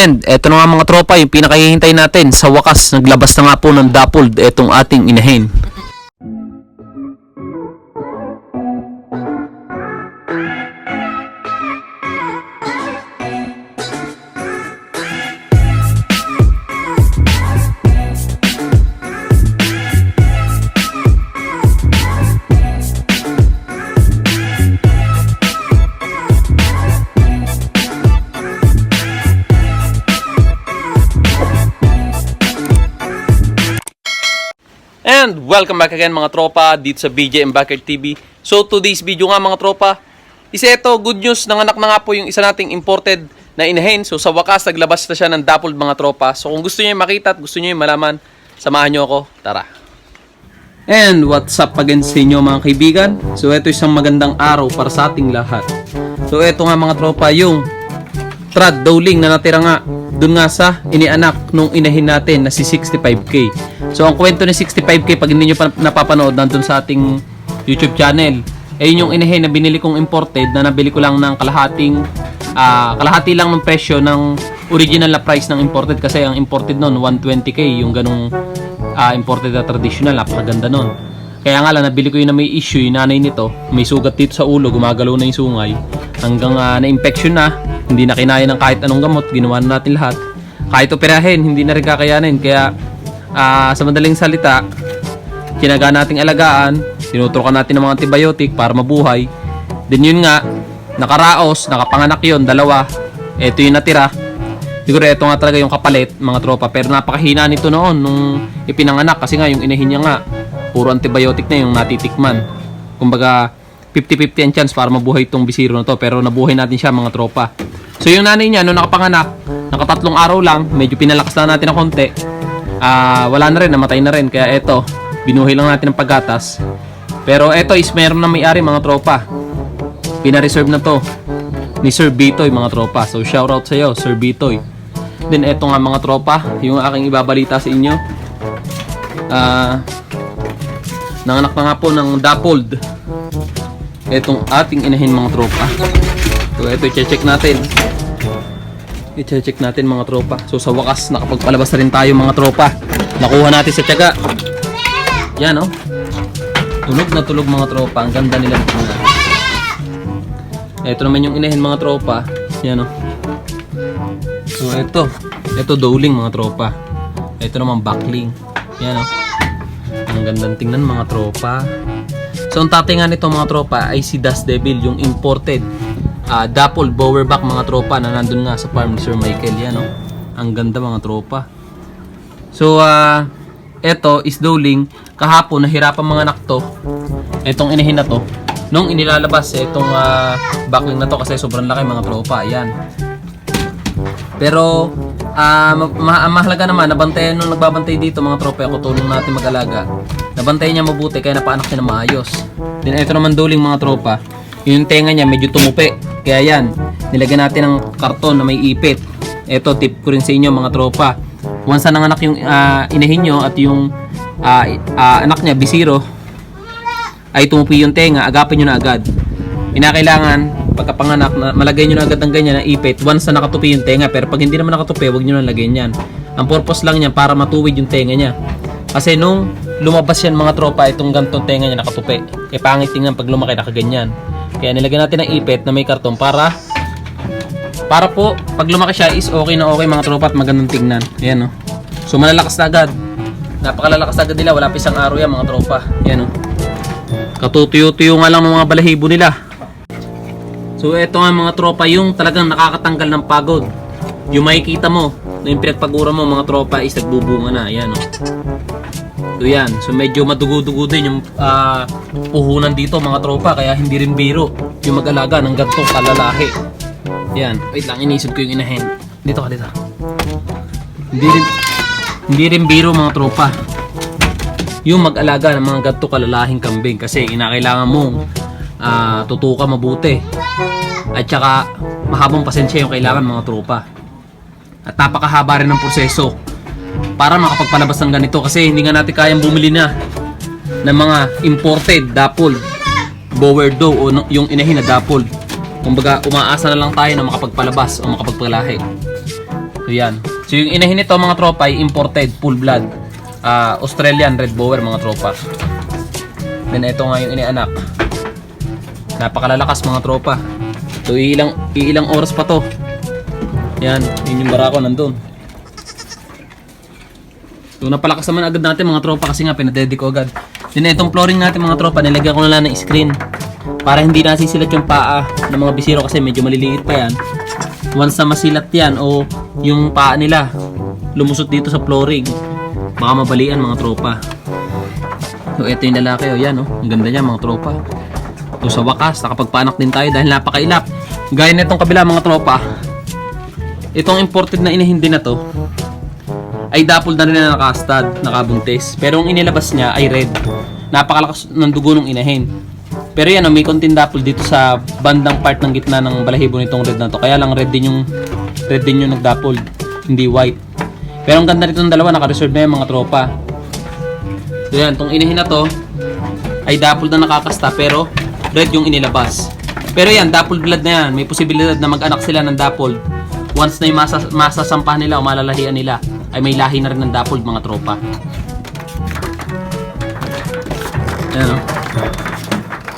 And eto na nga mga tropa, yung pinakahihintay natin. Sa wakas, naglabas na nga po ng dappled etong ating inahin. And welcome back again mga tropa dito sa BJ and Backyard TV. So today's video nga mga tropa, isa ito, good news, nanganak na nga po yung isa nating imported na inahin. So sa wakas, naglabas na siya ng dappled mga tropa. So kung gusto niyo yung makita at gusto niyo yung malaman, samahan niyo ako, tara. And what's up again sa inyo mga kaibigan? So ito isang magandang araw para sa ating lahat. So ito nga mga tropa, yung trad dowling na natira nga dun nga sa inianak nung inahin natin na si 65k. So ang kwento ni 65k, pag hindi nyo pa napapanood, nandun sa ating YouTube channel. Yun yung inahin na binili kong imported, na nabili ko lang ng kalahati lang ng presyo ng original na price ng imported, kasi ang imported nun 120k, yung ganong imported na traditional, napakaganda nun. Kaya nga lang, nabili ko yun na may issue, yung nanay nito, may sugat dito sa ulo, gumagalaw na yung sungay, hanggang na-infection na, hindi na kinaya ng kahit anong gamot, ginawa na natin lahat. Kahit operahin, hindi na rin kakayanin. Kaya sa madaling salita, kinaga nating alagaan, tinuturukan natin ng mga antibiotic para mabuhay. Then yun nga, nakaraos, nakapanganak yun, dalawa. Ito yung natira. Siguro ito nga talaga yung kapalit, mga tropa. Pero napakahina nito noon nung ipinanganak, kasi nga yung inahin niya nga, puro antibiotic na yung natitikman. Kumbaga 50-50 ang chance para mabuhay itong bisiro na to, pero nabuhay natin siya mga tropa. So yung nanay niya nung nakapanganak, nakatatlong araw lang, medyo pinalakas na natin ng konti. Wala na rin, namatay na rin. Kaya eto, binuhay lang natin ng paggatas. Pero eto is meron na may-ari mga tropa. Pina-reserve na to ni Sir Bitoy mga tropa. So shoutout sa iyo Sir Bitoy. Then eto nga mga tropa, yung aking ibabalita sa inyo. Nanganak na nga po ng dappled etong ating inahin mga tropa. So ito i-check natin. I-check natin mga tropa. So sa wakas, nakapagpalabas na rin tayo mga tropa. Nakuha natin sa tiyaga. Yan oh. Tulog na tulog mga tropa. Ang ganda nila. Ito naman yung inahin mga tropa. Yan oh. So ito dowling mga tropa. Ito naman backling. Yan oh. Ang gandang tingnan mga tropa. So ang tatay nga nito mga tropa ay si Dust Devil, yung imported dappled bowerback mga tropa na nandun nga sa farm ni Sir Michael. Yan oh. Ang ganda mga tropa. So eto is dowling. Kahapon nahirapan mga anak to, etong inahin na to, nung inilalabas etong backling na to, kasi sobrang laki mga tropa. Ayan. Pero mahalaga naman, nabantayan nung nagbabantay dito mga tropa, ako tulong natin mag-alaga, nabantayan niya mabuti, kaya napaanak niya na maayos. Then ito naman dowling mga tropa, yung tenga niya medyo tumupi, kaya yan, nilagyan natin ng karton na may ipit. Ito tip ko rin sa inyo mga tropa, once na nanganak yung inahin nyo at yung anak niya bisiro ay tumupi yung tenga, agapin nyo na agad. Pinakailangan pagkapanganak na malagay nyo na agad ng ganyan na ipit once na nakatupi yung tenga. Pero pag hindi naman nakatupi, huwag nyo na lagyan yan. Ang purpose lang niya para matuwid yung tenga niya, kasi nung lumabas yan mga tropa, itong gantong tenga niya nakatupi, kaya pangit tingnan pag lumaki nakaganyan. Kaya nilagyan natin ng ipit na may karton para po pag lumaki siya is okay na okay mga tropa at magandang tingnan. Ayan o. So malalakas na agad, napakalalakas agad nila, wala pa isang araw yan mga tropa. Ayan o. Katutuyo-tuyo nga lang ng mga balahibo nila. So eto nga mga tropa, yung talagang nakakatanggal ng pagod. Yung makikita mo na yung pinagpagura mo mga tropa is nagbubunga na. Ayan o. So yan, so medyo madugo-dugo din yung puhunan dito mga tropa, kaya hindi rin biro yung mag-alaga ng gantong kalalahi. Yan, wait lang, inisip ko yung inahin. Dito ka, dito. Hindi rin biro mga tropa yung mag-alaga ng mga ganto kalalahing kambing, kasi kinakailangan mong tutuka mabuti at saka mahabang pasensya yung kailangan mga tropa, at napakahaba rin ng proseso para makapagpalabas ng ganito, kasi hindi nga natin kayang bumili na ng mga imported dappled bower doe o yung inahin na dappled. Kumbaga umaasa na lang tayo na makapagpalabas o makapagpalahi. So yan. So yung inahin nito mga tropa ay imported, full blood. Australian Red Bower mga tropa. Then ito nga yung inianak. Napakalalakas mga tropa. So iilang oras pa to. Yan, yun yung barako nandun. So napalakas naman agad natin mga tropa kasi nga pinadedi ko agad. Then itong flooring natin mga tropa, nilagyan ko na lang ng screen para hindi nasisilat yung paa ng mga bisiro kasi medyo maliliit pa yan. Once na masilat yan o yung paa nila lumusot dito sa flooring, baka mabalian mga tropa. So ito yung lalaki, o yan, ang ganda niya mga tropa. So sa wakas, nakapagpaanak din tayo dahil napakailap. Gaya nitong kabila mga tropa, itong imported na inihindi na to ay dapol na rin na nakastad, nakabuntis. Pero ang inilabas niya ay red. Napakalakas ng dugo ng inahin. Pero yan, may konting dapol dito sa bandang part ng gitna ng balahibo nitong red na to. Kaya lang red din yung nagdapol, hindi white. Pero ang ganda nito ng dalawa, naka-reserve na yan mga tropa. So yan, itong inahin na to ay dapol na nakakasta pero red yung inilabas. Pero yan, dapol blood na yan. May posibilidad na mag-anak sila ng dapol. Once na yung masasampahan nila o malalahian nila, ay may lahi na rin ng dapol mga tropa. Ayan,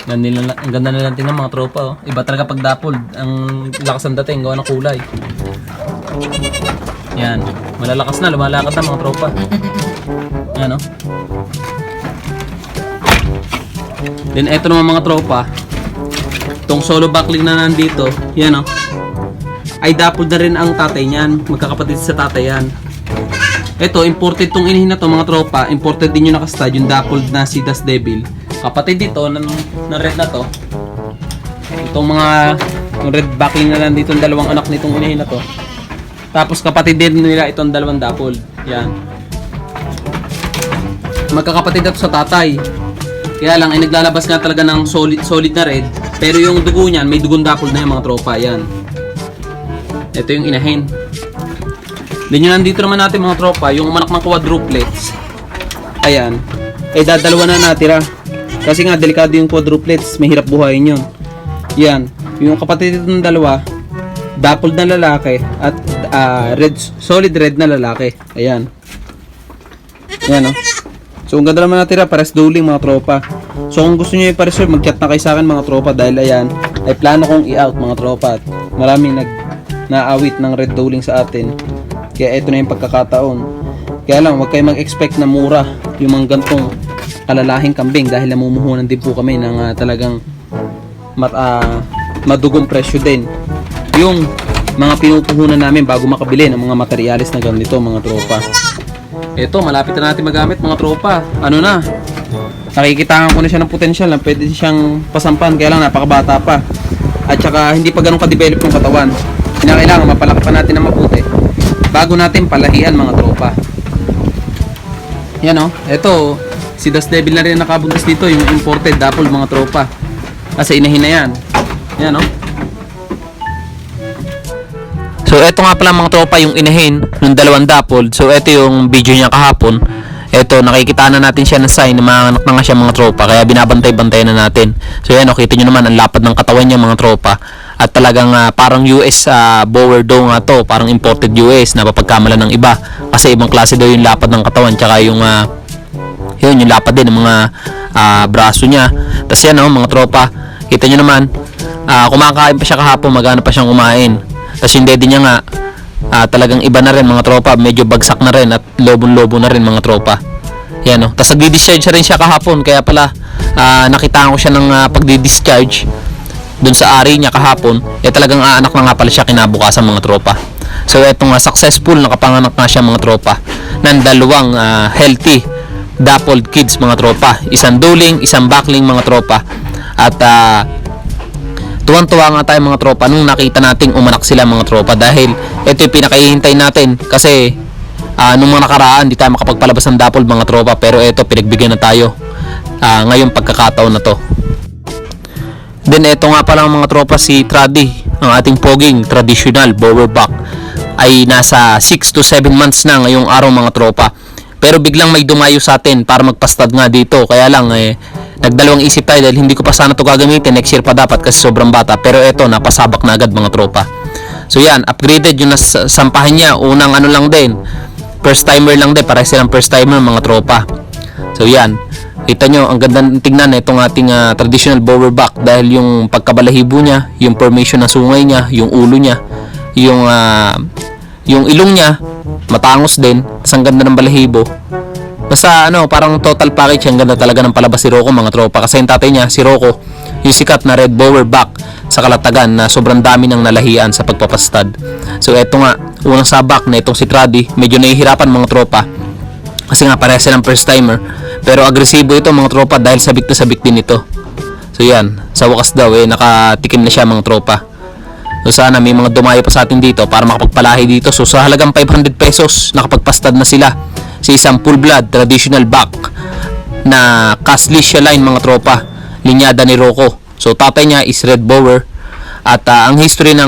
ang ganda na lang tingnan mga tropa. Iba talaga pag dapol. Ang lakas ng dating, gawa ng kulay. Yan, malalakas na, lumalakad na mga tropa. Ayan, Then eto naman mga tropa, itong solo backling na nandito, yan ay dapol na rin ang tatay niyan, magkakapatid sa tatay yan. Ito, imported tong inahin na to mga tropa, imported din yung nakastad, yung dapol na si Das Devil. Kapatid dito, ng red na to, itong mga yung red backling na nandito, ang dalawang anak nitong inahin na to. Tapos kapatid din nila itong dalawang dapol, yan. Magkakapatid na to sa tatay. Kaya lang ay naglalabas nga talaga ng solid na red, pero yung dugo niyan may dugong dapol na yung mga tropa, yan. Ito yung inahin. Then yun nandito naman natin mga tropa, yung manak ng quadruplets. Ayan, ay dadalawa na natira. Kasi nga delikado yung quadruplets, mahirap buhayin yun. Yan, yung kapatid nito ng dalawa, dapol na lalaki at solid red na lalaki. Ayan. Ayan So ang ganda naman natira, pares dueling mga tropa. So kung gusto niyo i-reserve, mag-chat na kayo sa akin mga tropa dahil ayan, ay plano kong i-out mga tropa. At maraming naawit ng red dueling sa atin. Kaya ito na yung pagkakataon. Kaya lang, huwag kayo mag-expect na mura yung mga gantong kalalahing kambing dahil namumuhunan din po kami ng talagang madugong presyo din. Yung mga pinupuhunan namin bago makabili ng mga materyales na ganito mga tropa. Ito, malapit na natin magamit mga tropa. Ano na? Nakikitaan ko na siya ng potensyal na pwede siyang pasampan. Kaya lang napakabata pa. At saka hindi pa ganun ka-develop yung katawan. Kailangan mapalaki pa natin na mabuti bago natin palahian mga tropa. Yan ito si Das Devil na rin nakabuntis dito, yung imported dapol mga tropa. Kasi inahin na yan. Yan So ito nga pala mga tropa yung inahin ng dalawang dapol. So ito yung video niya kahapon. Ito, nakikita na natin siya na sign na mga anak na nga siya mga tropa. Kaya binabantay-bantay na natin. So yan, kita nyo naman ang lapad ng katawan niya mga tropa. At talagang parang US Bower daw nga to. Parang imported US na papagkamalan ng iba. Kasi ibang klase daw yung lapad ng katawan. Tsaka yung lapad din ng mga braso niya. Tapos yan mga tropa. Kita nyo naman, kumakain pa siya kahapon. Magana pa siyang kumain. Tapos yung daddy niya nga, talagang iba na rin mga tropa, medyo bagsak na rin at lobon-lobo na rin mga tropa. Yan Tapos nagdi-discharge rin siya kahapon, kaya pala nakitaan ko siya ng pagdi-discharge dun sa ari niya kahapon. Talagang aanak na nga pala siya kinabukasan mga tropa. So etong successful, nakapanganak na siya mga tropa ng dalawang healthy dappled kids mga tropa. Isang dueling, isang backling mga tropa. At tuwang-tuwa nga tayo mga tropa nung nakita nating umanak sila mga tropa dahil ito yung pinakahihintay natin kasi nung mga nakaraan di tayo makapagpalabas ng dapol mga tropa, pero ito pinagbigyan na tayo ngayong pagkakataon na to. Then ito nga pala mga tropa, si Tradi, ang ating poging traditional bower buck ay nasa 6 to 7 months na ngayong araw mga tropa, pero biglang may dumayo sa atin para magpastad nga dito. Kaya lang nagdalawang isip tayo dahil hindi ko pa sana ito gagamitin, next year pa dapat kasi sobrang bata, pero eto napasabak na agad mga tropa. So yan, upgraded yung nasampahan niya. Unang ano lang din, first timer lang din, para silang first timer mga tropa. So yan, kita nyo, ang ganda tingnan na itong ating traditional bower back, dahil yung pagkabalahibo niya, yung formation ng sungay niya, yung ulo niya, yung ilong niya matangos din, tas ang ganda ng balahibo. Basta parang total package, ang ganda talaga ng palabas si Rocco mga tropa, kasi yung tatay niya si Rocco, yung sikat na red bower back sa Kalatagan na sobrang dami ng nalahian sa pagpapastad. So eto nga, unang sabak na itong si Tradi, medyo nahihirapan mga tropa kasi nga parehas silang first timer, pero agresibo ito mga tropa dahil sabik na sabik din ito. So yan, sa wakas daw nakatikim na siya mga tropa. So sana may mga dumayo pa sa atin dito para makapagpalahi dito. So sa halagang 500 pesos nakapagpastad na sila sa isang full blood traditional back na Caslicia line mga tropa, linyada ni Rocco. So tatay niya is red bower, at ang history nga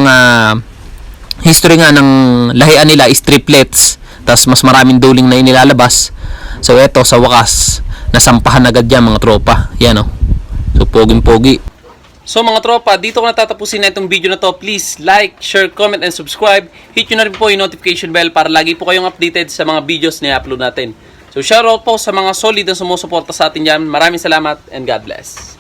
ng lahian nila is triplets, tas mas maraming duling na inilalabas. So eto sa wakas nasampahan agad yan mga tropa. Yan so poging pogi. So mga tropa, dito ko natatapusin na itong video na to. Please like, share, comment, and subscribe. Hit nyo na rin po yung notification bell para lagi po kayong updated sa mga videos na i-upload natin. So shoutout po sa mga solid na sumusuporta sa atin dyan. Maraming salamat and God bless.